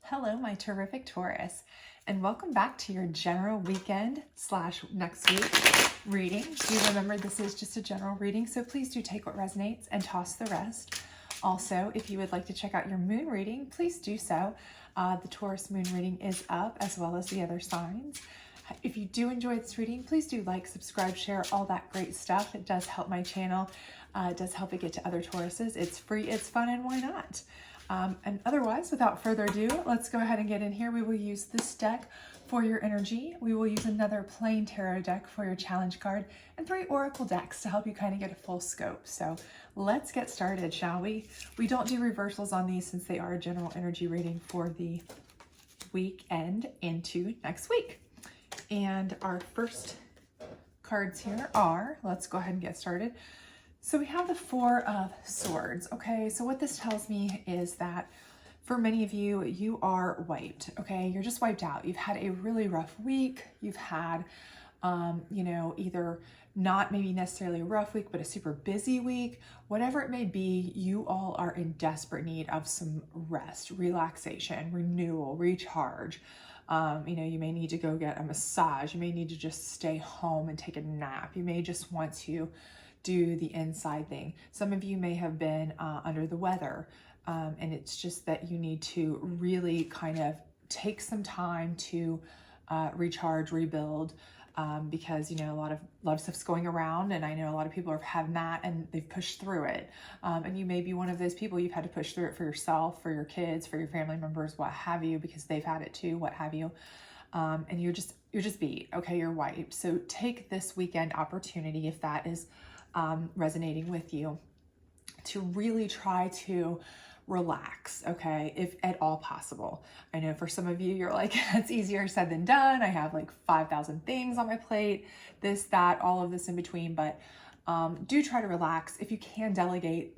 Hello, my terrific Taurus, and welcome back to your general weekend / next week reading. Do remember this is just a general reading, so please do take what resonates and toss the rest. Also, if you would like to check out your moon reading, please do so. The Taurus moon reading is up, as well as the other signs. If you do enjoy this reading, please do like, subscribe, share, all that great stuff. It does help my channel. It does help it get to other Tauruses. It's free, it's fun, and why not? And otherwise, without further ado, let's go ahead and get in here. We will use this deck for your energy. We will use another plain tarot deck for your challenge card and 3 oracle decks to help you kind of get a full scope. So let's get started, shall we? We don't do reversals on these since they are a general energy reading for the weekend into next week. And our first cards here are, let's go ahead and get started. So we have the 4 of Swords, okay? So what this tells me is that for many of you, you are wiped, okay? You're just wiped out. You've had a really rough week. You've had, either not maybe necessarily a rough week, but a super busy week. Whatever it may be, you all are in desperate need of some rest, relaxation, renewal, recharge. You may need to go get a massage. You may need to just stay home and take a nap. You may just want to do the inside thing. Some of you may have been under the weather, and it's just that you need to really kind of take some time to recharge, rebuild, because a lot of stuff's going around, and I know a lot of people have had that and they've pushed through it. And you may be one of those people. You've had to push through it for yourself, for your kids, for your family members, what have you, because they've had it too, what have you. And you're just beat, okay? You're wiped. So take this weekend opportunity, if that is resonating with you, to really try to relax, okay, if at all possible. I know for some of you, you're like, it's easier said than done. I have like 5,000 things on my plate, this, that, all of this in between, but do try to relax. If you can delegate,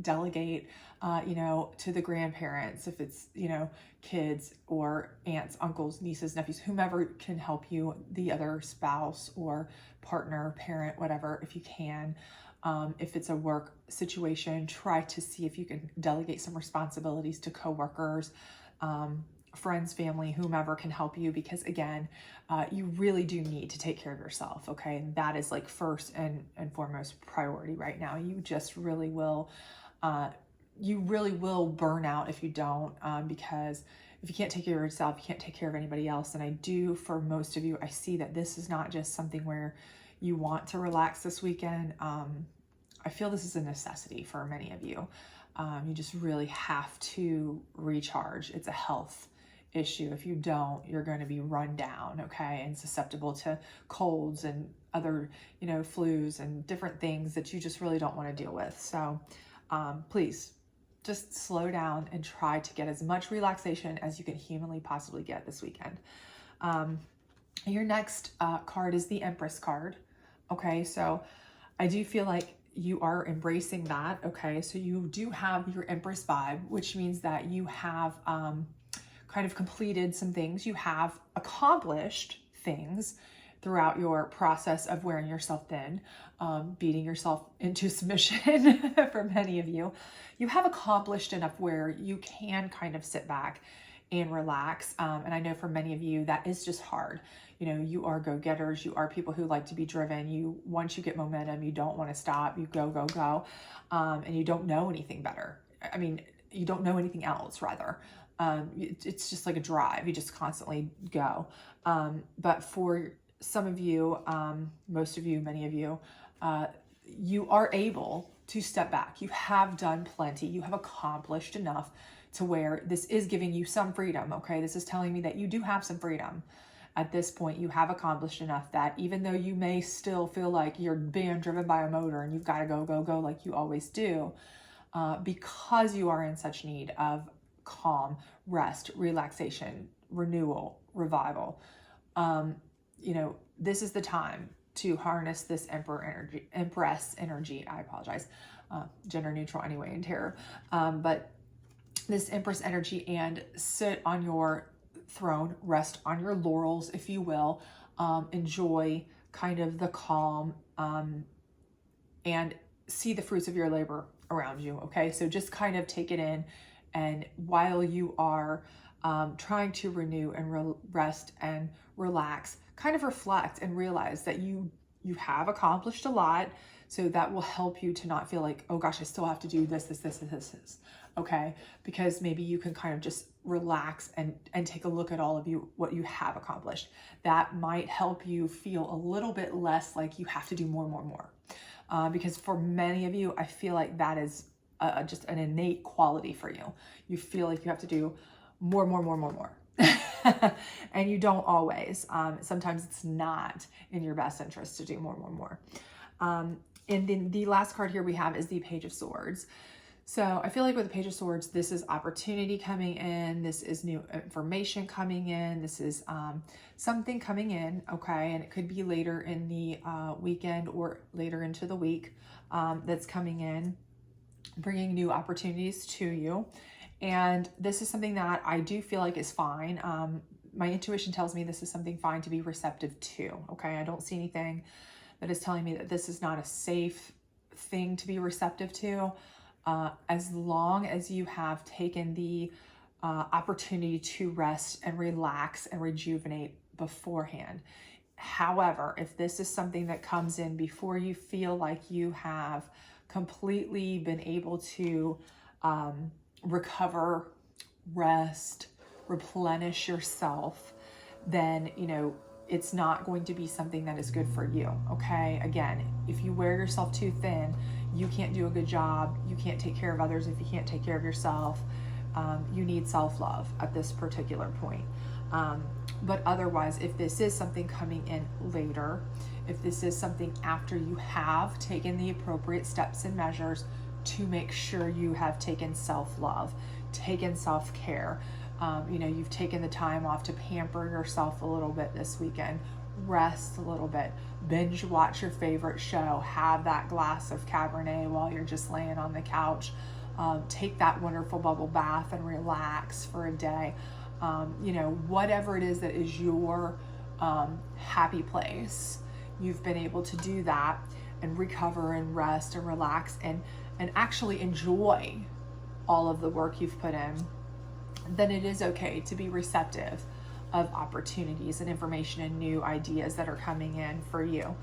to the grandparents, if it's, kids or aunts, uncles, nieces, nephews, whomever can help you, the other spouse or partner, parent, whatever, if you can. If it's a work situation, try to see if you can delegate some responsibilities to coworkers, friends, family, whomever can help you, because again, you really do need to take care of yourself, okay? And that is like first and foremost priority right now. You just really will, burn out if you don't, because if you can't take care of yourself, you can't take care of anybody else. And I do, for most of you, I see that this is not just something where you want to relax this weekend. I feel this is a necessity for many of you. You just really have to recharge. It's a health issue. If you don't, you're going to be run down, okay, and susceptible to colds and other, flus and different things that you just really don't want to deal with. So please just slow down and try to get as much relaxation as you can humanly possibly get this weekend. Your next card is the Empress card. Okay, so I do feel like you are embracing that. Okay, so you do have your Empress vibe, which means that you have kind of completed some things. You have accomplished things throughout your process of wearing yourself thin, beating yourself into submission for many of you. You have accomplished enough where you can kind of sit back and relax. And I know for many of you, that is just hard. You are go-getters. You are people who like to be driven. Once you get momentum, you don't want to stop. You go, go, go. And you don't know anything better. I mean, you don't know anything else, rather. It's just like a drive. You just constantly go. But for some of you, most of you, many of you, you are able to step back. You have done plenty. You have accomplished enough to where this is giving you some freedom, okay? This is telling me that you do have some freedom. At this point, you have accomplished enough that even though you may still feel like you're being driven by a motor and you've got to go, go, go like you always do, because you are in such need of calm, rest, relaxation, renewal, revival, this is the time to harness this Empress energy. I apologize, gender neutral anyway in tarot, but this Empress energy, and sit on your throne, rest on your laurels, if you will, enjoy kind of the calm, and see the fruits of your labor around you. Okay, so just kind of take it in, and while you are trying to renew and rest and relax, kind of reflect and realize that you have accomplished a lot. So that will help you to not feel like, oh gosh, I still have to do this. Okay. Because maybe you can kind of just relax and take a look at all of what you have accomplished. That might help you feel a little bit less like you have to do more. Because for many of you, I feel like that is just an innate quality for you. You feel like you have to do more. And you don't always. Sometimes it's not in your best interest to do more. And then the last card here we have is the Page of Swords. So I feel like with the Page of Swords, this is opportunity coming in. This is new information coming in. This is something coming in, okay? And it could be later in the weekend or later into the week that's coming in, bringing new opportunities to you. And this is something that I do feel like is fine. My intuition tells me this is something fine to be receptive to, okay? I don't see anything that is telling me that this is not a safe thing to be receptive to. As long as you have taken the opportunity to rest and relax and rejuvenate beforehand. However, if this is something that comes in before you feel like you have completely been able to recover, rest, replenish yourself, then, it's not going to be something that is good for you, okay? Again, if you wear yourself too thin, you can't do a good job. You can't take care of others if you can't take care of yourself. You need self-love at this particular point. But otherwise, if this is something coming in later, if this is something after you have taken the appropriate steps and measures to make sure you have taken self-love, taken self-care, you've taken the time off to pamper yourself a little bit this weekend, rest a little bit, binge watch your favorite show, have that glass of Cabernet while you're just laying on the couch, take that wonderful bubble bath and relax for a day. Whatever it is that is your happy place, you've been able to do that and recover and rest and relax and actually enjoy all of the work you've put in. Then it is okay to be receptive of opportunities and information and new ideas that are coming in for you.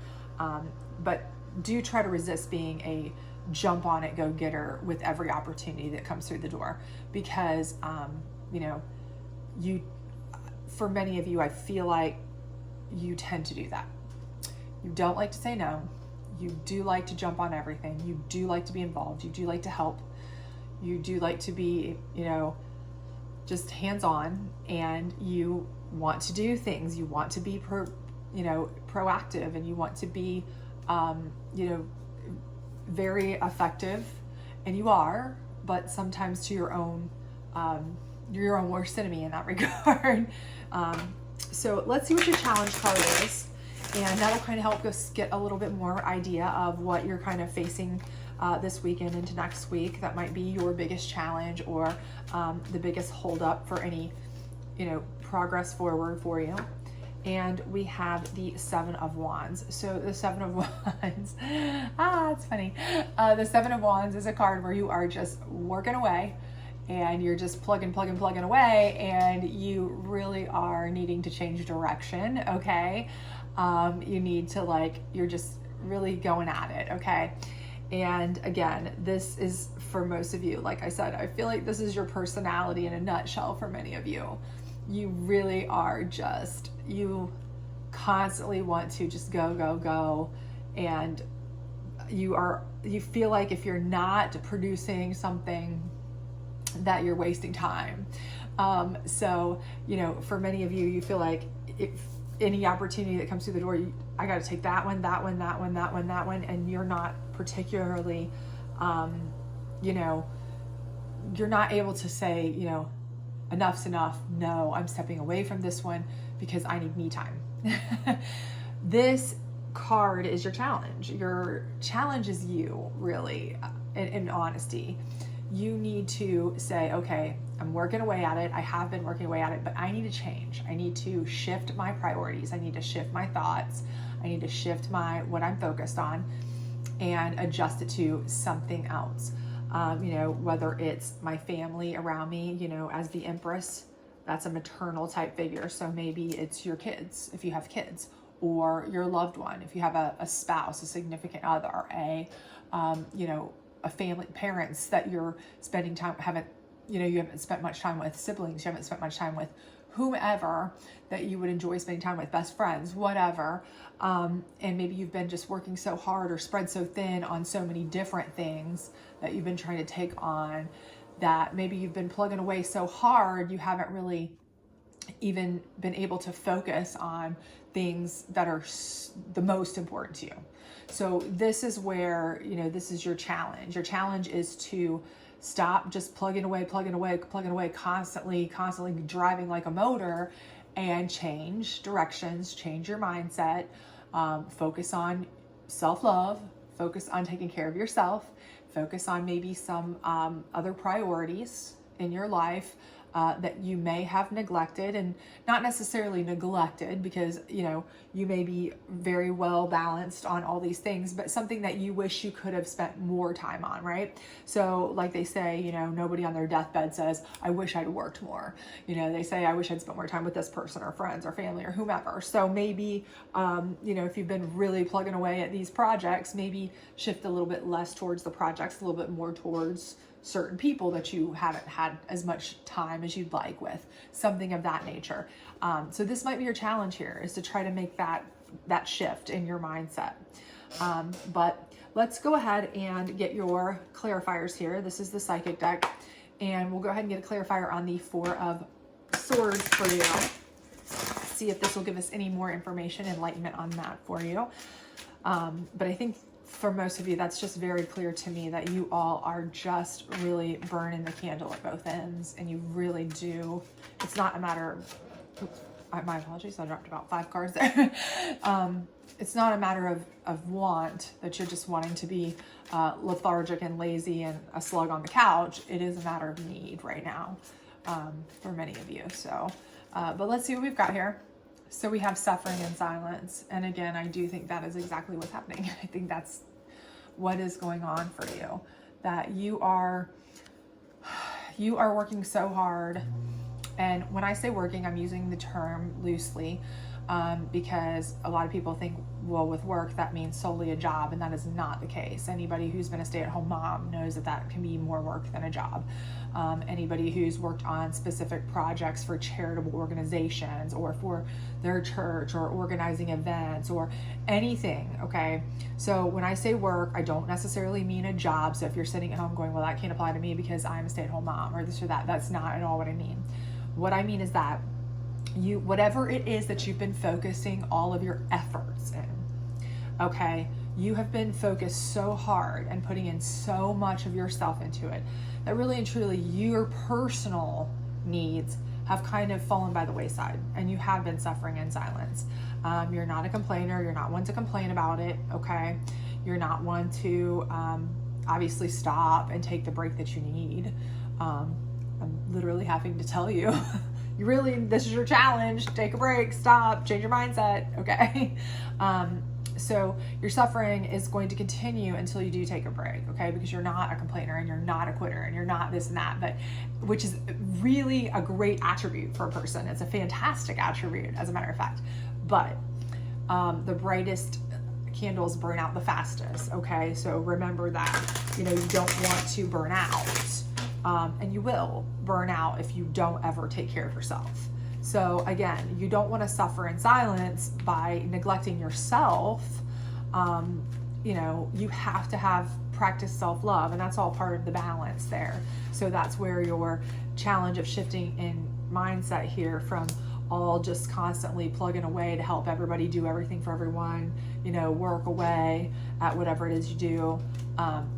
But do try to resist being a jump on it, go getter with every opportunity that comes through the door, because, for many of you, I feel like you tend to do that. You don't like to say no. You do like to jump on everything. You do like to be involved. You do like to help. You do like to be, just hands-on, and you want to do things. You want to be proactive, and you want to be very effective, and you are, but sometimes to your own worst enemy in that regard. So let's see what your challenge card is, and that'll kind of help us get a little bit more idea of what you're kind of facing this weekend into next week. That might be your biggest challenge, or the biggest holdup for any, progress forward for you. And we have the Seven of Wands. So the Seven of Wands, it's funny. The Seven of Wands is a card where you are just working away, and you're just plugging away, and you really are needing to change direction, okay? You need to, you're just really going at it, okay? And again, this is for most of you, like I said, I feel like this is your personality in a nutshell for many of you. You really are you constantly want to just go. And you feel like if you're not producing something, that you're wasting time. So, for many of you, you feel like if any opportunity that comes through the door, I got to take that one, and you're not particularly, you're not able to say, enough's enough. No, I'm stepping away from this one because I need me time. This card is your challenge. Your challenge is you, really, in honesty. You need to say, okay, I'm working away at it. I have been working away at it, but I need to change. I need to shift my priorities. I need to shift my thoughts. I need to shift what I'm focused on and adjust it to something else. Whether it's my family around me, as the Empress That's a maternal type figure. So maybe it's your kids, if you have kids, or your loved one, if you have a spouse, a significant other, you know, a family, parents that you're spending time, you haven't spent much time with, siblings you haven't spent much time with, whomever that you would enjoy spending time with, best friends, whatever. And maybe you've been just working so hard or spread so thin on so many different things that you've been trying to take on, that maybe you've been plugging away so hard you haven't really even been able to focus on things that are the most important to you. So this is where, you know, this is your challenge. Your challenge is to stop just plugging away, constantly driving like a motor, and change directions, change your mindset, focus on self-love, focus on taking care of yourself, focus on maybe some other priorities in your life that you may have neglected, and not necessarily neglected because, you know, you may be very well balanced on all these things, but something that you wish you could have spent more time on, right? So like they say, you know, nobody on their deathbed says, I wish I'd worked more. You know, they say, I wish I'd spent more time with this person or friends or family or whomever. So maybe, you know, if you've been really plugging away at these projects, maybe shift a little bit less towards the projects, a little bit more towards certain people that you haven't had as much time as you'd like with, something of that nature. So this might be your challenge here, is to try to make that shift in your mindset. But let's go ahead and get your clarifiers here. This is the psychic deck, and we'll go ahead and get a clarifier on the Four of Swords for you. See if this will give us any more information, enlightenment on that for you. But I think for most of you, that's just very clear to me that you all are just really burning the candle at both ends, and you really do. It's not a matter of, oops, my apologies, I dropped about 5 cards there. It's not a matter of want, that you're just wanting to be lethargic and lazy and a slug on the couch. It is a matter of need right now for many of you. So, but let's see what we've got here. So we have suffering in silence. And again, I do think that is exactly what's happening. I think that's what is going on for you, that you are working so hard. And when I say working, I'm using the term loosely, because a lot of people think, well, with work, that means solely a job, and that is not the case. Anybody who's been a stay-at-home mom knows that that can be more work than a job. Anybody who's worked on specific projects for charitable organizations or for their church or organizing events or anything, okay? So when I say work, I don't necessarily mean a job. So if you're sitting at home going, well, that can't apply to me because I'm a stay-at-home mom or this or that, that's not at all what I mean. What I mean is that whatever it is that you've been focusing all of your efforts in, okay, you have been focused so hard and putting in so much of yourself into it that really and truly your personal needs have kind of fallen by the wayside, and you have been suffering in silence. You're not a complainer. You're not one to complain about it, okay? You're not one to obviously stop and take the break that you need. I'm literally having to tell you, this is your challenge. Take a break, stop, change your mindset, okay? So your suffering is going to continue until you do take a break, okay? Because you're not a complainer and you're not a quitter and you're not this and that, but which is really a great attribute for a person. It's a fantastic attribute, as a matter of fact. But the brightest candles burn out the fastest, okay? So remember that, you don't want to burn out, and you will burn out if you don't ever take care of yourself. So again, you don't want to suffer in silence by neglecting yourself. You have to practice self-love, and that's all part of the balance there. So that's where your challenge of shifting in mindset here from all just constantly plugging away to help everybody do everything for everyone, work away at whatever it is you do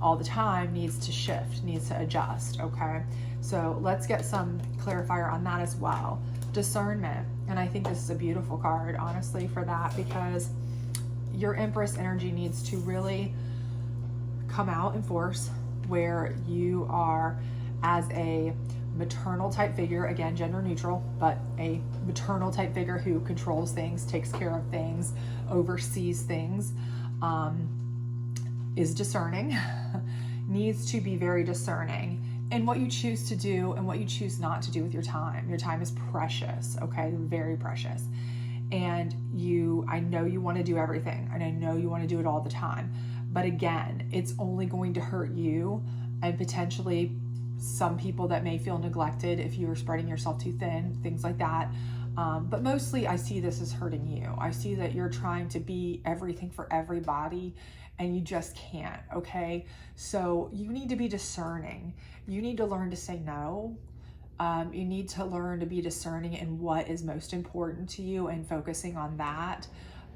all the time needs to shift, needs to adjust, okay? So let's get some clarifier on that as well. Discernment. And I think this is a beautiful card, honestly, for that, because your Empress energy needs to really come out in force, where you are as a maternal type figure, again, gender neutral, but a maternal type figure who controls things, takes care of things, oversees things, is discerning, needs to be very discerning and what you choose to do and what you choose not to do with your time. Your time is precious, okay? Very precious. And I know you want to do everything, and I know you want to do it all the time. But again, it's only going to hurt you and potentially some people that may feel neglected if you're spreading yourself too thin, things like that. But mostly I see this as hurting you. I see that you're trying to be everything for everybody and you just can't, okay? So you need to be discerning. You need to learn to say no. You need to learn to be discerning in what is most important to you and focusing on that,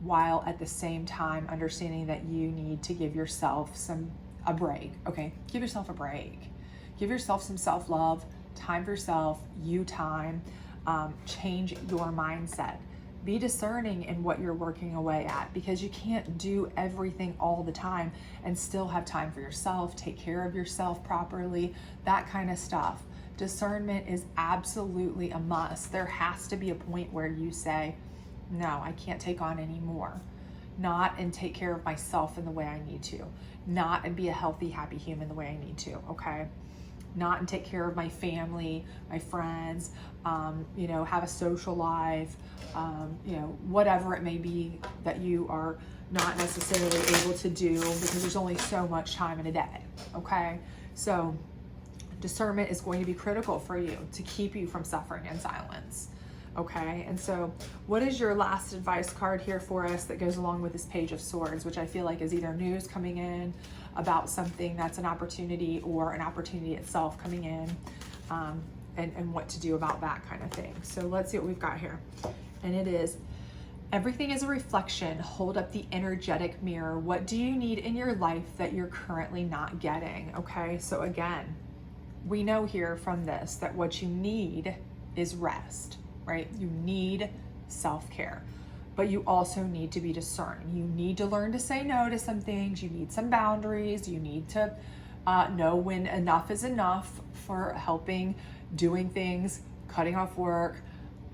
while at the same time understanding that you need to give yourself a break, okay? Give yourself a break. Give yourself some self-love, time for yourself, you time. Change your mindset. Be discerning in what you're working away at, because you can't do everything all the time and still have time for yourself, take care of yourself properly, that kind of stuff. Discernment is absolutely a must. There has to be a point where you say, no, I can't take on anymore. Not and take care of myself in the way I need to. Not and be a healthy, happy human the way I need to, okay? Not and take care of my family, my friends, have a social life, whatever it may be that you are not necessarily able to do, because there's only so much time in a day, okay? So discernment is going to be critical for you to keep you from suffering in silence, okay? And so what is your last advice card here for us that goes along with this Page of Swords, which I feel like is either news coming in about something that's an opportunity or an opportunity itself coming in, and what to do about that kind of thing. So let's see what we've got here. And it is, everything is a reflection. Hold up the energetic mirror. What do you need in your life that you're currently not getting? Okay, so again, we know here from this that what you need is rest, right? You need self-care. But you also need to be discerning. You need to learn to say no to some things. You need some boundaries. You need to know when enough is enough for helping, doing things, cutting off work,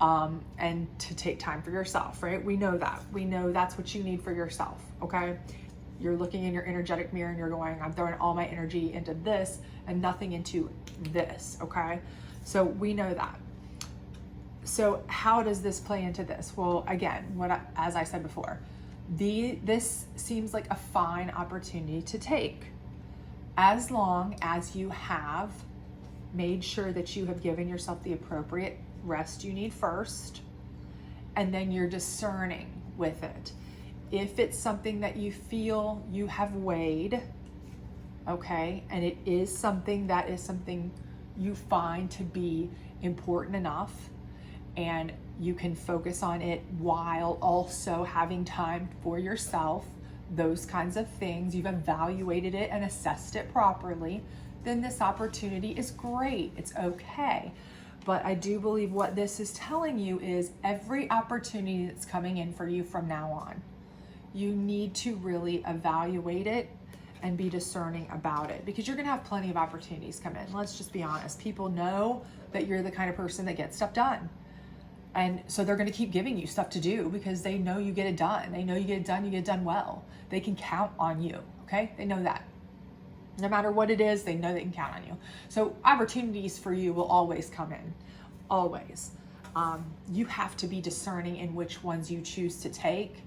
and to take time for yourself, right? We know that. We know that's what you need for yourself, okay? You're looking in your energetic mirror and you're going, I'm throwing all my energy into this and nothing into this, okay? So we know that. So how does this play into this? Well, again, as I said before, this seems like a fine opportunity to take, as long as you have made sure that you have given yourself the appropriate rest you need first, and then you're discerning with it. If it's something that you feel you have weighed, okay, and it is something you find to be important enough, and you can focus on it while also having time for yourself, those kinds of things, you've evaluated it and assessed it properly, then this opportunity is great. It's okay. But I do believe what this is telling you is every opportunity that's coming in for you from now on, you need to really evaluate it and be discerning about it, because you're gonna have plenty of opportunities come in. Let's just be honest. People know that you're the kind of person that gets stuff done. And so they're gonna keep giving you stuff to do because they know you get it done. They know you get it done well. They can count on you, okay? They know that. No matter what it is, they know they can count on you. So opportunities for you will always come in, always. You have to be discerning in which ones you choose to take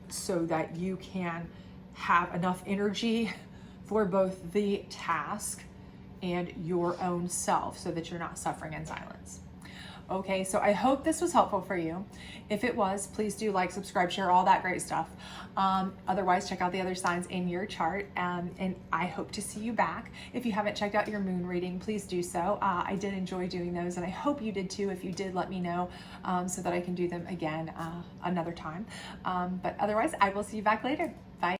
so that you can have enough energy for both the task and your own self so that you're not suffering in silence. Okay, so I hope this was helpful for you. If it was, please do like, subscribe, share, all that great stuff. Otherwise, check out the other signs in your chart, and I hope to see you back. If you haven't checked out your moon reading, please do so. I did enjoy doing those, and I hope you did too. If you did, let me know so that I can do them again another time. But otherwise, I will see you back later.